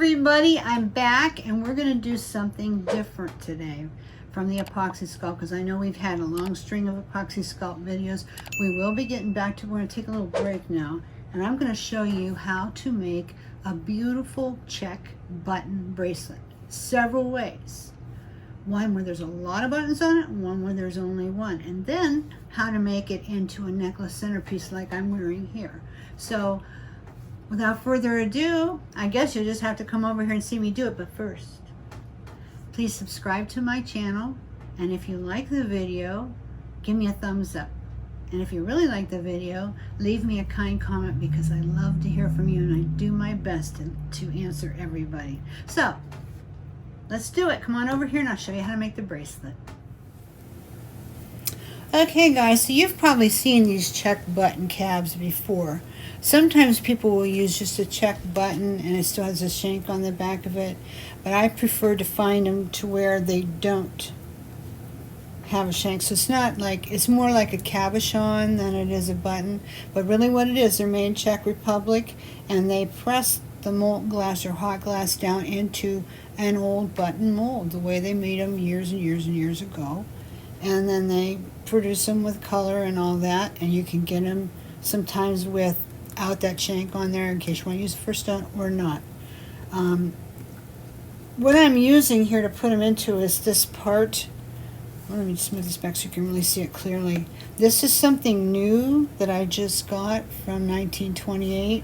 everybody, I'm back and we're going to do something different today from the epoxy sculpt, because I know we've had a long string of epoxy sculpt videos. We will be getting back to, we're going to take a little break now, and I'm going to show you how to make a beautiful Czech button bracelet. Several ways. One where there's a lot of buttons on it, one where there's only one, and then how to make it into a necklace centerpiece like I'm wearing here. So without further ado, I guess you'll just have to come over here and see me do it. But first, please subscribe to my channel, and if you like the video, give me a thumbs up. And if you really like the video, leave me a kind comment, because I love to hear from you and I do my best to answer everybody. So let's do it. Come on over here and I'll show you how to make the bracelet. Okay guys, so you've probably seen these Czech button cabs before. Sometimes people will use just a Czech button and it still has a shank on the back of it, but I prefer to find them to where they don't have a shank. So it's not like, it's more like a cabochon than it is a button, but really what it is, they're made in Czech Republic, and they press the molten glass or hot glass down into an old button mold, the way they made them years and years and years ago. And then they produce them with color and all that, and you can get them sometimes without that shank on there in case you want to use it for stone or not. What I'm using here to put them into is this part. Well, let me just move this back so you can really see it clearly. This is something new that I just got from 1928.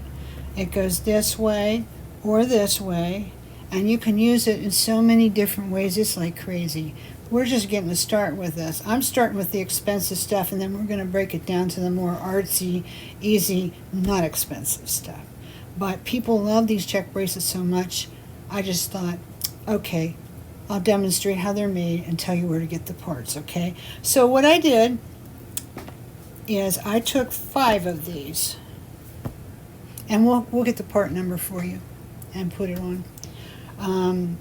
It goes this way or this way, and you can use it in so many different ways. It's like crazy. We're just getting to start with this. I'm starting with the expensive stuff, and then we're going to break it down to the more artsy, easy, not expensive stuff. But people love these Czech bracelets so much, I just thought, okay, I'll demonstrate how they're made and tell you where to get the parts, okay? So what I did is I took 5 of these, and we'll get the part number for you and put it on.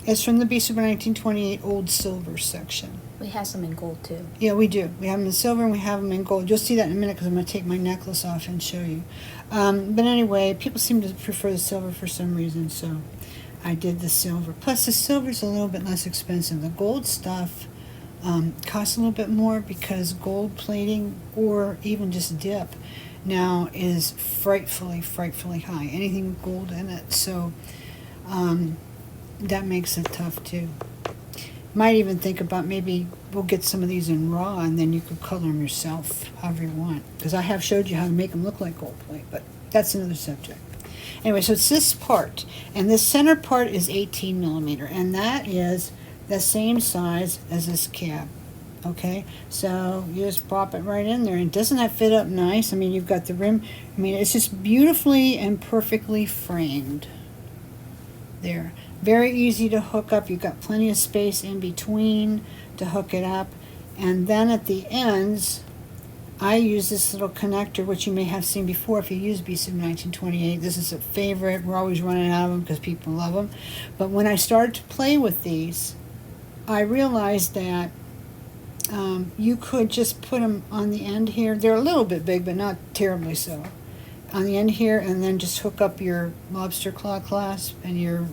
It's from the Bracelet 1928 Old Silver section. We have some in gold too. Yeah, we do. We have them in silver and we have them in gold. You'll see that in a minute because I'm going to take my necklace off and show you. But anyway, people seem to prefer the silver for some reason, so I did the silver. Plus, the silver is a little bit less expensive. The gold stuff costs a little bit more because gold plating or even just dip now is frightfully high. Anything with gold in it. So that makes it tough too. Might even think about maybe we'll get some of these in raw and then you could color them yourself however you want. Because I have showed you how to make them look like gold plate, but that's another subject. Anyway, so it's this part, and this center part is 18 millimeter, and that is the same size as this cab. Okay, so you just pop it right in there, and doesn't that fit up nice? I mean, you've got the rim. I mean, it's just beautifully and perfectly framed there. Very easy to hook up. You've got plenty of space in between to hook it up, and then at the ends I use this little connector, which you may have seen before if you use Bracelet 1928. This is a favorite. We're always running out of them because people love them. But when I started to play with these, I realized that you could just put them on the end here. They're a little bit big, but not terribly so. On the end here, and then just hook up your lobster claw clasp and your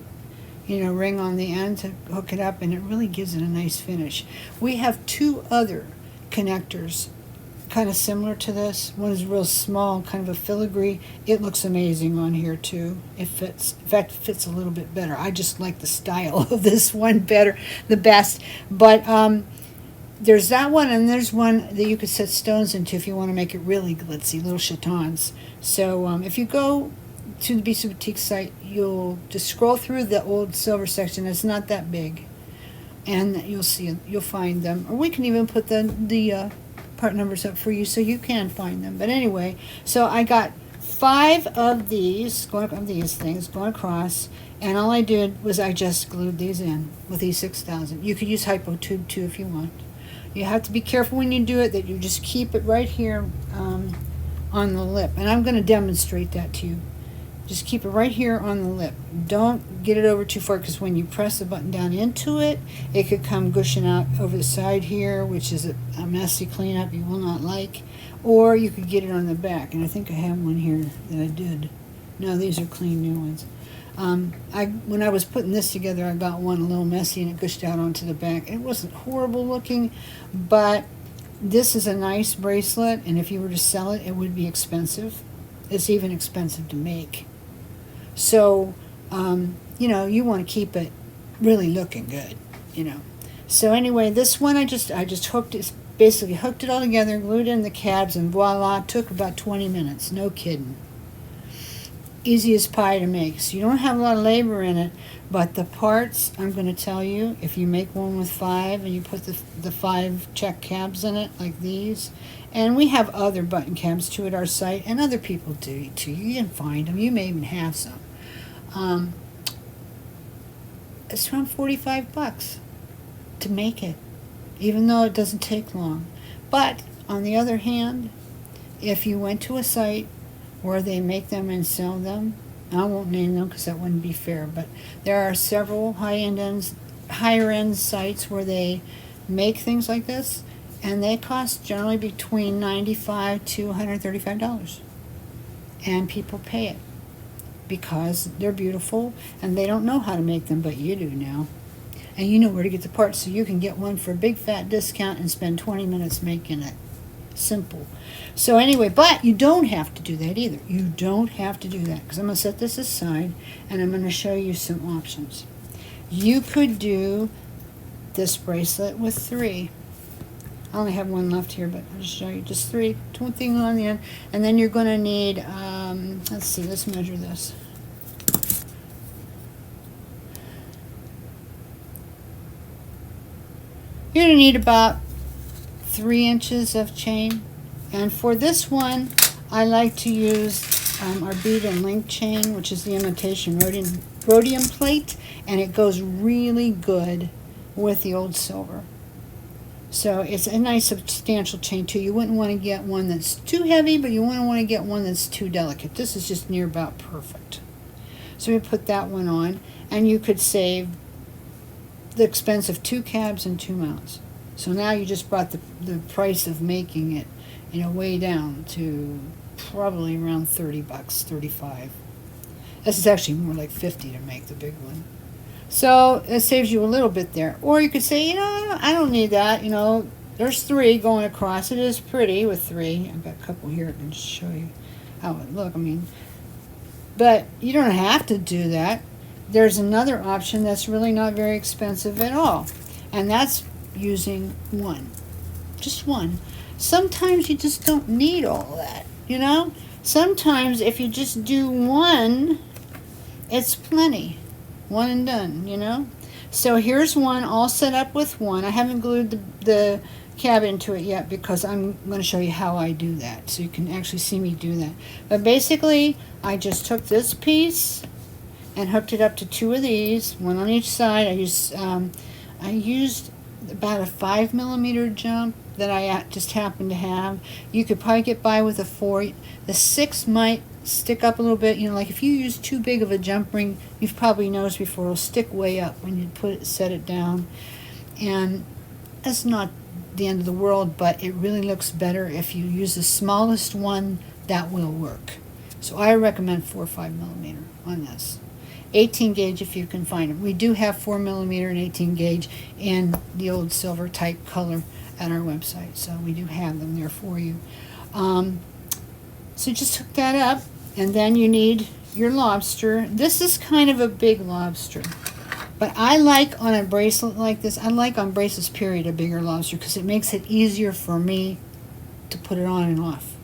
ring on the end to hook it up, and it really gives it a nice finish. We have 2 other connectors kind of similar to this. One is real small, kind of a filigree. It looks amazing on here too. It fits. In fact, it fits a little bit better. I just like the style of this one better, the best. But there's that one, and there's one that you could set stones into if you want to make it really glitzy, little chatons. So if you go to the Bracelet Boutique site, you'll just scroll through the old silver section. It's not that big, and you'll find them. Or we can even put the part numbers up for you so you can find them. But anyway, so I got 5 of these things going across, and all I did was I just glued these in with E6000. You could use Hypo Tube too if you want. You have to be careful when you do it that you just keep it right here on the lip, and I'm going to demonstrate that to you. Just keep it right here on the lip. Don't get it over too far, because when you press the button down into it, it could come gushing out over the side here, which is a messy cleanup you will not like. Or you could get it on the back, and I think I have one here that I did. No, these are clean new ones. When I was putting this together, I got one a little messy and it gushed out onto the back. It wasn't horrible looking, but this is a nice bracelet, and if you were to sell it, it would be expensive. It's even expensive to make. So, you know, you want to keep it really looking good, you know. So anyway, this one I just hooked it, basically hooked it all together, glued in the cabs, and voila, took about 20 minutes, no kidding. Easy as pie to make. So you don't have a lot of labor in it, but the parts, I'm going to tell you, if you make one with 5 and you put the 5 Czech cabs in it, like these, and we have other button cabs too at our site, and other people do too. You can find them. You may even have some. It's around $45 to make it, even though it doesn't take long. But on the other hand, if you went to a site where they make them and sell them, I won't name them because that wouldn't be fair, but there are several higher end sites where they make things like this, and they cost generally between $95 to $135, and people pay it because they're beautiful and they don't know how to make them, but you do now, and you know where to get the parts, so you can get one for a big fat discount and spend 20 minutes making it. Simple. So anyway, but you don't have to do that either. You don't have to do that, because I'm going to set this aside and I'm going to show you some options. You could do this bracelet with 3. I only have one left here, but I'll just show you just 3. One thing on the end, and then you're going to need, let's see, let's measure this. You're going to need about 3 inches of chain, and for this one I like to use our bead and link chain, which is the imitation rhodium plate, and it goes really good with the old silver. So it's a nice substantial chain too. You wouldn't want to get one that's too heavy, but you wouldn't want to get one that's too delicate. This is just near about perfect. So we put that one on, and you could save the expense of 2 cabs and 2 mounts. So now you just brought the price of making it, you know, way down to probably around $30, $35. This is actually more like $50 to make the big one. So it saves you a little bit there. Or you could say, you know, I don't need that. You know, there's 3 going across. It is pretty with 3. I've got a couple here. I can just show you how it look. I mean, but you don't have to do that. There's another option that's really not very expensive at all, and that's using 1. Just 1. Sometimes you just don't need all that, you know? Sometimes if you just do 1, it's plenty. 1 and done, you know? So here's one all set up with 1. I haven't glued the cab into it yet because I'm going to show you how I do that, so you can actually see me do that. But basically, I just took this piece and hooked it up to 2 of these, 1 on each side. I used about a 5mm jump that I just happened to have. You could probably get by with a 4. The 6 might stick up a little bit. You know, like if you use too big of a jump ring, you've probably noticed before, it'll stick way up when you set it down. And that's not the end of the world, but it really looks better if you use the smallest one. That will work. So I recommend 4 or 5mm on this. 18 gauge if you can find them. We do have 4mm and 18 gauge in the old silver type color at our website, so we do have them there for you. So just hook that up, and then you need your lobster. This is kind of a big lobster, but I like on a bracelet like this, I like on bracelets period a bigger lobster because it makes it easier for me to put it on and off,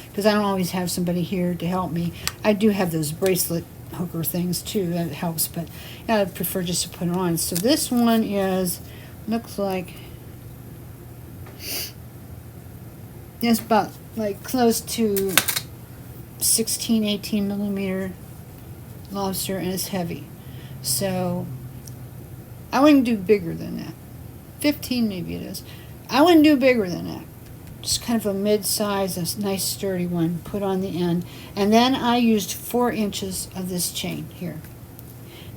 because I don't always have somebody here to help me. I do have those bracelet hooker things too, that helps, but yeah, I prefer just to put it on. So this one looks like it's about like close to 16-18mm lobster, and it's heavy, so I wouldn't do bigger than that. 15 maybe it is. I wouldn't do bigger than that. Just kind of a mid-size, a nice sturdy one, put on the end. And then I used 4 inches of this chain here.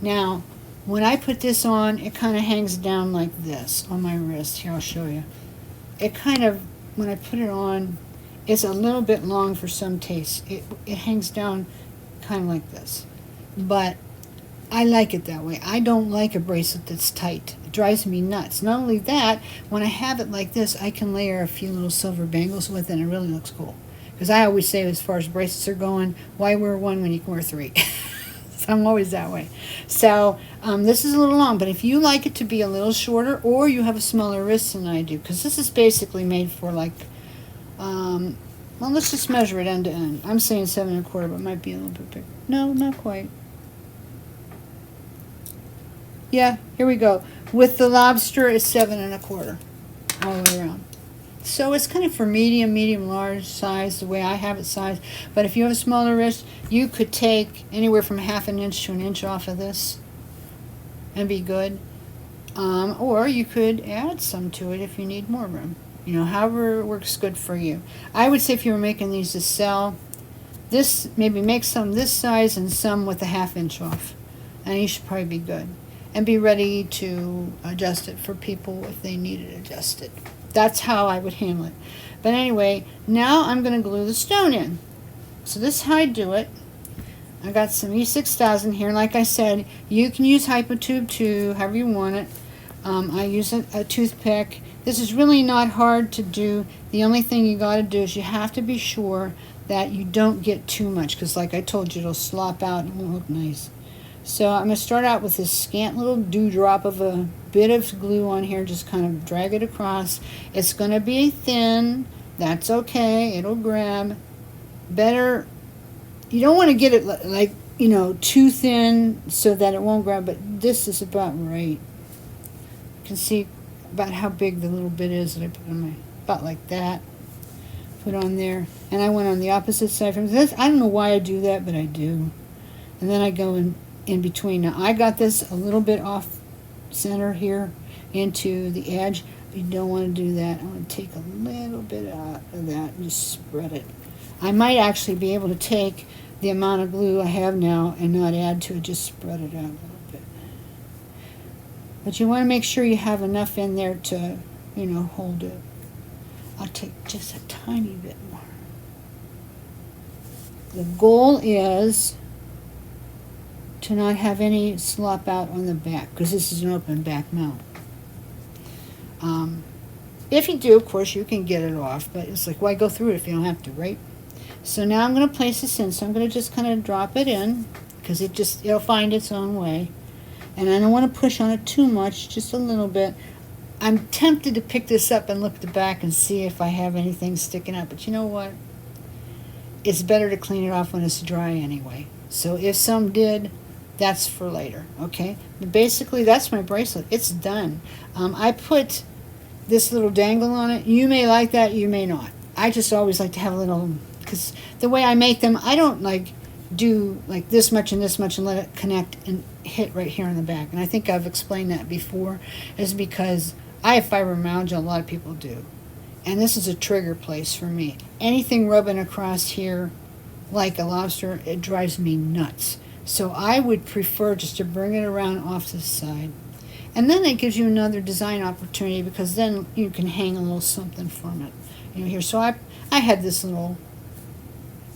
Now, when I put this on, it kind of hangs down like this on my wrist. Here, I'll show you. It kind of, when I put it on, it's a little bit long for some taste. It hangs down kind of like this. But I like it that way. I don't like a bracelet that's tight. It drives me nuts. Not only that, when I have it like this, I can layer a few little silver bangles with it, and it really looks cool. Because I always say, as far as bracelets are going, why wear one when you can wear three? So I'm always that way. So this is a little long, but if you like it to be a little shorter, or you have a smaller wrist than I do, because this is basically made for like, well, let's just measure it end to end. I'm saying 7 1/4, but it might be a little bit bigger. No, not quite. Yeah, here we go. With the lobster, it's 7 1/4 all the way around. So it's kind of for medium, large size, the way I have it sized. But if you have a smaller wrist, you could take anywhere from 1/2 inch to 1 inch off of this and be good. Or you could add some to it if you need more room. You know, however works good for you. I would say if you were making these to sell, this, maybe make some this size and some with a 1/2 inch off. And you should probably be good. And be ready to adjust it for people if they need it adjusted. That's how I would handle it. But anyway, now I'm going to glue the stone in. So this is how I do it. I got some E6000 here. Like I said, you can use Hypotube too, however you want it. I use a toothpick. This is really not hard to do. The only thing you got to do is you have to be sure that you don't get too much, because like I told you, it'll slop out and won't look nice. So I'm going to start out with this scant little dewdrop of a bit of glue on here. Just kind of drag it across. It's going to be thin. That's okay. It'll grab. Better, you don't want to get it like, you know, too thin so that it won't grab, but this is about right. You can see about how big the little bit is that I put on my, about like that. Put on there. And I went on the opposite side from this. I don't know why I do that, but I do. And then I go in between. Now I got this a little bit off center here into the edge. You don't want to do that. I want to take a little bit out of that and just spread it. I might actually be able to take the amount of glue I have now and not add to it, just spread it out a little bit. But you want to make sure you have enough in there to, you know, hold it. I'll take just a tiny bit more. The goal is to not have any slop out on the back, because this is an open back mount. If you do, of course, you can get it off, but it's like, why go through it if you don't have to, right? So now I'm going to place this in. So I'm going to just kind of drop it in, because it'll find its own way. And I don't want to push on it too much, just a little bit. I'm tempted to pick this up and look at the back and see if I have anything sticking out, but you know what? It's better to clean it off when it's dry anyway. So if some did, that's for later, okay? But basically, that's my bracelet. It's done. I put this little dangle on it. You may like that, you may not. I just always like to have a little, because the way I make them, I don't like do like this much and let it connect and hit right here in the back. And I think I've explained that before, is because I have fibromyalgia, a lot of people do. And this is a trigger place for me. Anything rubbing across here like a lobster, it drives me nuts. So I would prefer just to bring it around off to the side. And then it gives you another design opportunity, because then you can hang a little something from it. You know, here. So I had this little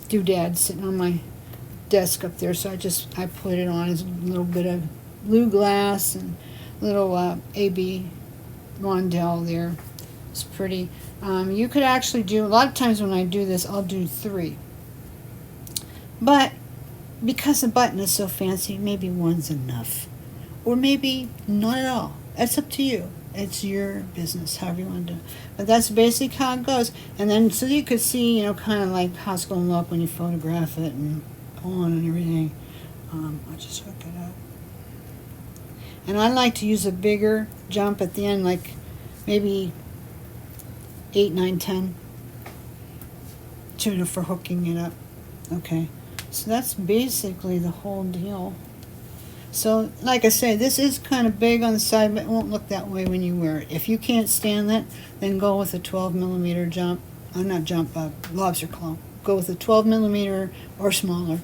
doodad sitting on my desk up there, so I put it on as a little bit of blue glass and little AB rondelle there. It's pretty. You could actually do, a lot of times when I do this, I'll do 3. But because the button is so fancy, maybe 1's enough. Or maybe not at all. That's up to you. It's your business, however you want to do it. But that's basically how it goes. And then so you could see, you know, kind of like how it's going to look when you photograph it and on and everything. I'll just hook it up. And I like to use a bigger jump at the end, like maybe 8, 9, 10 for hooking it up. Okay. So that's basically the whole deal. So, like I say, this is kind of big on the side, but it won't look that way when you wear it. If you can't stand that, then go with a 12 millimeter jump. Not jump, lobster claw. Go with a 12 millimeter or smaller.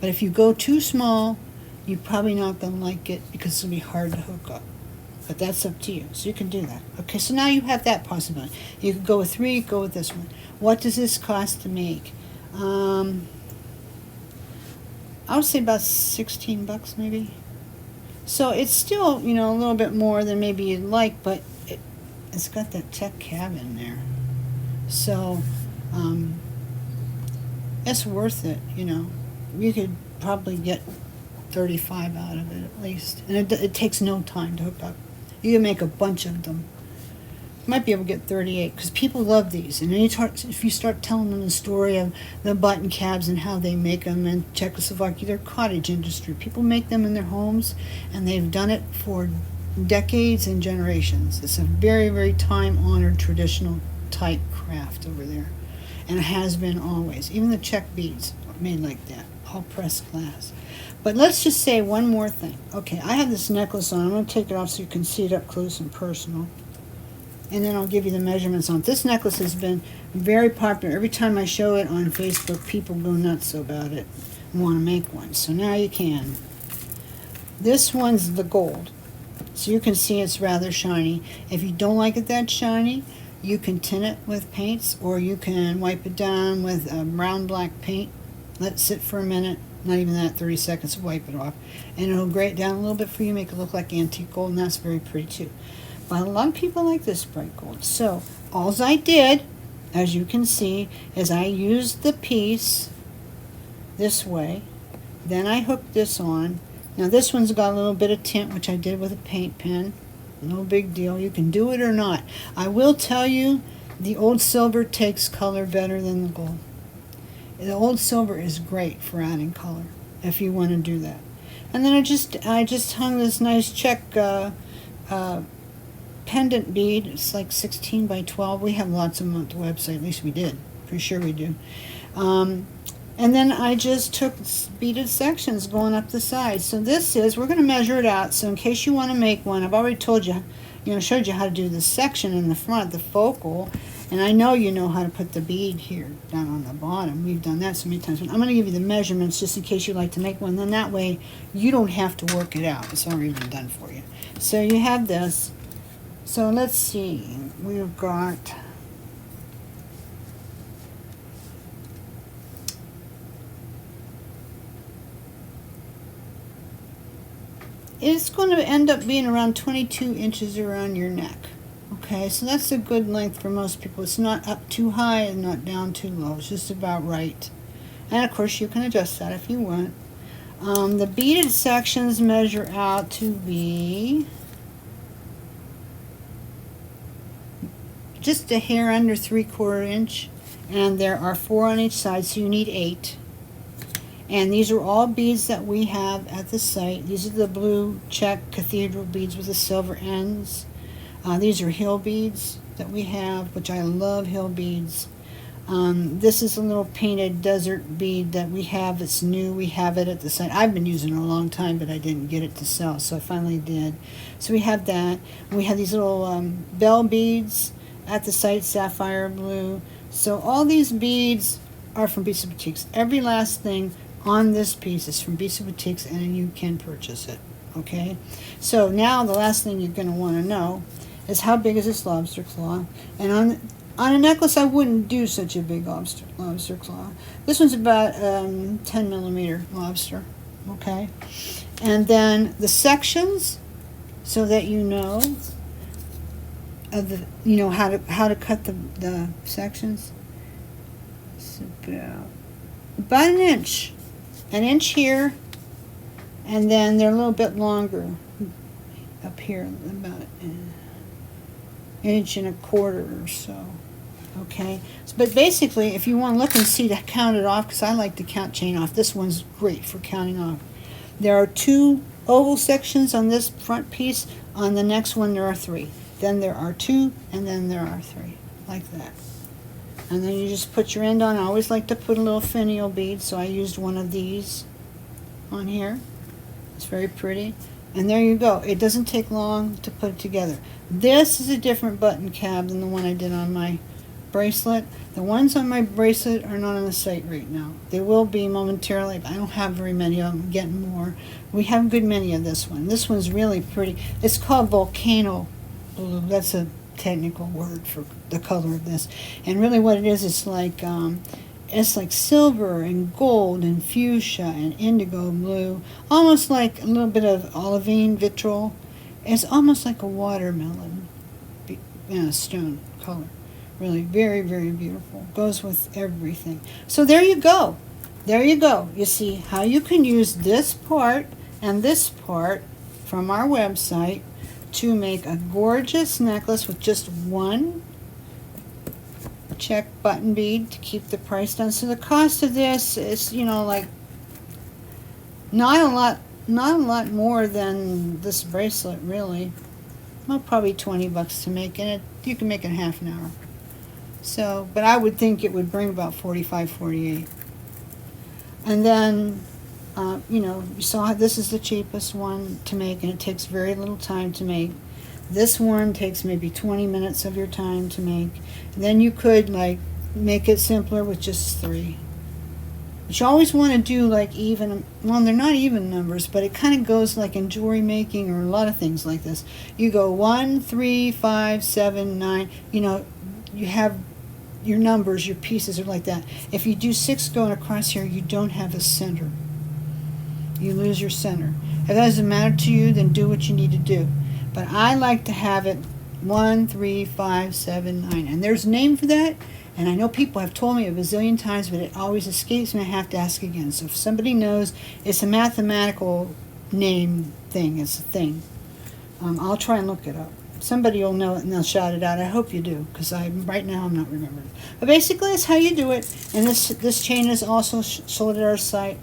But if you go too small, you're probably not going to like it, because it'll be hard to hook up. But that's up to you. So you can do that. Okay, so now you have that possibility. You could go with 3, go with this one. What does this cost to make? I would say about $16 maybe. So it's still, you know, a little bit more than maybe you'd like, but it's got that Czech cab in there. So it's worth it, you know. You could probably get 35 out of it at least. And it takes no time to hook up. You can make a bunch of them. You might be able to get 38 because people love these. And then if you start telling them the story of the button cabs and how they make them in Czechoslovakia, they're cottage industry. People make them in their homes, and they've done it for decades and generations. It's a very, very time-honored traditional type craft over there. And it has been always. Even the Czech beads are made like that, all pressed glass. But let's just say one more thing. Okay, I have this necklace on. I'm going to take it off so you can see it up close and personal. And then I'll give you the measurements on it. This necklace has been very popular. Every time I show it on Facebook, people go nuts about it and want to make one. So now you can. This one's the gold. So you can see it's rather shiny. If you don't like it that shiny, you can tint it with paints, or you can wipe it down with a brown black paint. Let it sit for a minute. Not even that, 30 seconds, wipe it off. And it'll grate it down a little bit for you, make it look like antique gold, and that's very pretty too. But a lot of people like this bright gold. So, all I did, as you can see, is I used the piece this way. Then I hooked this on. Now this one's got a little bit of tint, which I did with a paint pen. No big deal. You can do it or not. I will tell you, the old silver takes color better than the gold. The old silver is great for adding color, if you want to do that. And then I just hung this nice Czech pendant bead. It's like 16 by 12. We have lots of them on the website. At least we did. Pretty sure we do. And then I just took beaded sections going up the side. So this is, we're going to measure it out. So in case you want to make one, I've already told you, showed you how to do the section in the front, the focal. And I know you know how to put the bead here down on the bottom. We've done that so many times. But I'm going to give you the measurements just in case you'd like to make one. Then that way you don't have to work it out. It's already been done for you. So you have this. So let's see. We've got... It's going to end up being around 22 inches around your neck. Okay, so that's a good length for most people. It's not up too high and not down too low. It's just about right. And of course you can adjust that if you want. The beaded sections measure out to be just a hair under 3/4 inch. And there are 4 on each side, so you need 8. And these are all beads that we have at the site. These are the blue Czech cathedral beads with the silver ends. These are hill beads that we have, which I love hill beads. This is a little painted desert bead that we have. It's new. We have it at the site. I've been using it a long time, but I didn't get it to sell, so I finally did. So we have that. We have these little bell beads at the site, sapphire blue. So all these beads are from Beads Boutiques. Every last thing on this piece is from Beads Boutiques, and you can purchase it. Okay? So now the last thing you're going to want to know is how big is this lobster claw. And on a necklace, I wouldn't do such a big lobster claw. This one's about 10 millimeter lobster. Okay? And then the sections, so that you know of the, how to cut the sections. It's about an inch here, and then they're a little bit longer up here, about an 1.25 inches or so. Okay, but basically, if you want to look and see to count it off, because I like to count chain off, this one's great for counting off. There are 2 oval sections on this front piece. On the next one, there are 3. Then there are 2, and then there are 3, like that. And then you just put your end on. I always like to put a little finial bead, so I used one of these on here. It's very pretty. And there you go. It doesn't take long to put it together. This is a different button cab than the one I did on my bracelet. The ones on my bracelet are not on the site right now. They will be momentarily, but I don't have very many of them. I'm getting more. We have a good many of this one. This one's really pretty. It's called volcano blue. That's a technical word for the color of this. And really what it is, it's like It's like silver and gold and fuchsia and indigo blue, almost like a little bit of olivine vitriol. It's almost like a watermelon, stone color. Really very, very beautiful. Goes with everything. So there you go. There you go. You see how you can use this part and this part from our website to make a gorgeous necklace with just one Czech button bead to keep the price down. So the cost of this is, like not a lot more than this bracelet, really. Well, probably $20 to make, and you can make it in half an hour. So, but I would think it would bring about 45, 48. And then, you saw this is the cheapest one to make, and it takes very little time to make. This one takes maybe 20 minutes of your time to make. And then you could make it simpler with just 3. But you always want to do even, well, they're not even numbers, but it kind of goes like in jewelry making or a lot of things like this. You go 1, 3, 5, 7, 9. You have your numbers, your pieces are like that. If you do 6 going across here, you don't have a center. You lose your center. If that doesn't matter to you, then do what you need to do. But I like to have it 1, 3, 5, 7, 9. And there's a name for that. And I know people have told me a bazillion times, but it always escapes me. I have to ask again. So if somebody knows, it's a mathematical name thing. It's a thing. I'll try and look it up. Somebody will know it and they'll shout it out. I hope you do, because right now I'm not remembering. But basically, that's how you do it. And this chain is also sold at our site.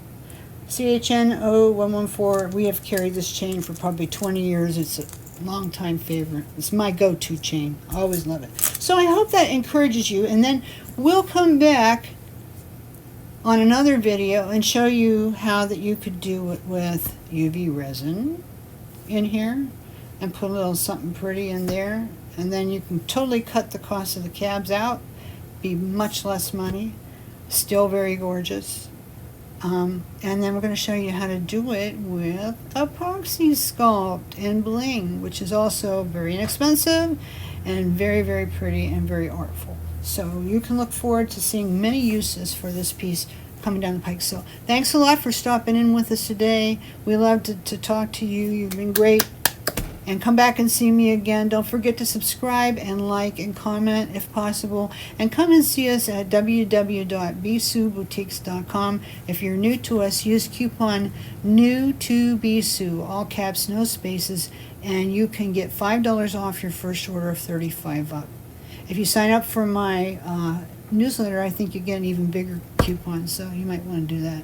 CHN0114. We have carried this chain for probably 20 years. It's a long-time favorite. It's my go-to chain. I always love it. So I hope that encourages you. And then we'll come back on another video and show you how that you could do it with UV resin in here and put a little something pretty in there. And then you can totally cut the cost of the cabs out. Be much less money. Still very gorgeous. And then we're going to show you how to do it with epoxy sculpt and bling, which is also very inexpensive and very, very pretty and very artful. So you can look forward to seeing many uses for this piece coming down the pike. So thanks a lot for stopping in with us today. We love to talk to you. You've been great. And come back and see me again. Don't forget to subscribe and like and comment if possible. And come and see us at www.bisuboutiques.com. If you're new to us, use coupon NEW2BISU, all caps, no spaces, and you can get $5 off your first order of $35 up. If you sign up for my newsletter, I think you get an even bigger coupon, so you might want to do that.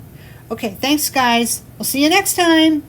Okay, thanks guys. We'll see you next time.